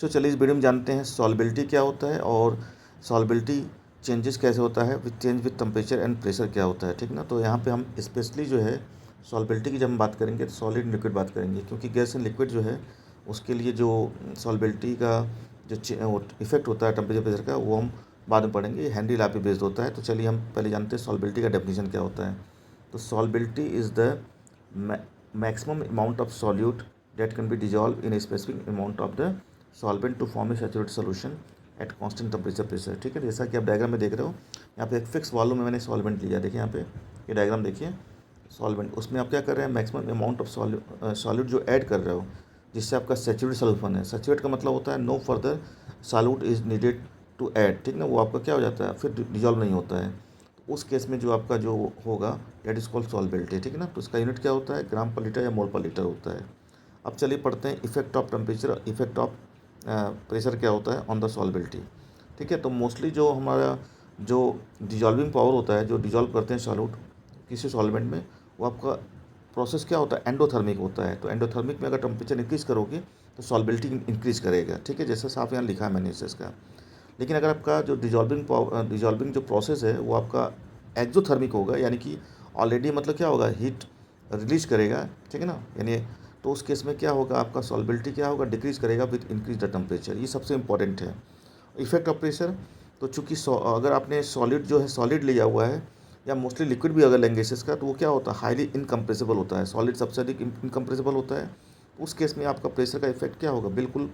तो चलिए इस वीडियो में जानते हैं सॉल्बिलिटी क्या होता है और सॉल्बिलिटी चेंजेस कैसे होता है, with change with temperature and pressure क्या होता है, ठीक ना। तो यहाँ पे हम स्पेशली जो है सॉल्बिलिटी की जब हम बात करेंगे तो सॉलिड लिक्विड बात करेंगे, क्योंकि गैस एंड लिक्विड जो है उसके लिए जो सॉल्बिलिटी का जो इफेक्ट होता है टेम्परेचर प्रेशर का, वो हम बाद में पढ़ेंगे। हैंडी लॉ पे बेस्ड होता है। तो चलिए हम पहले जानते हैं सॉल्बिलिटी का डेफिनेशन क्या होता है। तो solubility is the maximum amount of solute that can be dissolved in a specific amount of the solvent to form a saturated solution at constant temperature pressure। ठीक है, जैसा कि आप डायग्राम में देख रहे हो, यहाँ पे एक फिक्स वॉल्यूम में मैंने सॉल्वेंट लिया। देखिए यहाँ पे ये डायग्राम देखिए, सॉल्वेंट, उसमें आप क्या कर रहे हैं, मैक्सिमम अमाउंट ऑफ सॉल्यूट जो ऐड कर रहे हो, जिससे आपका सैचुरेटेड सॉल्यूशन है। सैचुरेट का मतलब होता है no further salute is needed to add, ठीक ना। वो आपका क्या हो जाता है, फिर डिजॉल्व नहीं होता है। तो उस केस में जो आपका जो होगा दैट इज कॉल्ड सॉल्बिलिटी, ठीक है ना। तो इसका यूनिट क्या होता है, ग्राम पर लीटर या मोल पर लीटर होता है। अब चलिए पढ़ते हैं effect of temperature, effect of pressure क्या होता है ऑन द सॉल्बिलिटी। ठीक है, तो मोस्टली जो हमारा जो डिजॉल्विंग पावर होता है, जो डिजॉल्व करते हैं सॉल्यूट किसी सॉल्वेंट में, वो आपका प्रोसेस क्या होता है, एंडोथर्मिक होता है। तो एंडोथर्मिक में अगर टेम्परेचर इंक्रीज़ करोगे तो सॉल्बिलिटी इंक्रीज़ करेगा। ठीक है, जैसे साफ यहाँ लिखा है मैंने इसका। लेकिन अगर आपका जो डिजॉल्विंग जो प्रोसेस है वो आपका एक्जोथर्मिक होगा, यानी कि ऑलरेडी मतलब क्या होगा, हीट रिलीज करेगा, ठीक है ना। यानी तो उस केस में क्या होगा, आपका सॉल्बिलिटी क्या होगा, डिक्रीज़ करेगा विद इंक्रीज द टेम्परेचर। ये सबसे इंपॉर्टेंट है। इफेक्ट ऑफ प्रेशर, तो चूँकि अगर आपने सॉलिड जो है सॉलिड लिया हुआ है, या मोस्टली लिक्विड भी अगर लेंगे इसका, तो वो क्या होता है, हाईली इनकम्प्रेसिबल होता है। सॉलिड सबसे अधिक इनकम्प्रेसिबल होता है। उस केस में आपका प्रेशर का इफेक्ट क्या होगा, बिल्कुल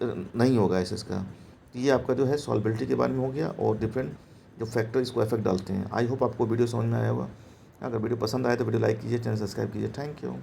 नहीं होगा ऐसे इसका। तो ये आपका जो है सॉल्बिलिटी के बारे में हो गया, और डिफरेंट जो फैक्टर इसको इफेक्ट डालते हैं। आई होप आपको वीडियो समझ में आया होगा। अगर वीडियो पसंद आए तो वीडियो लाइक कीजिए, चैनल सब्सक्राइब कीजिए। Thank you.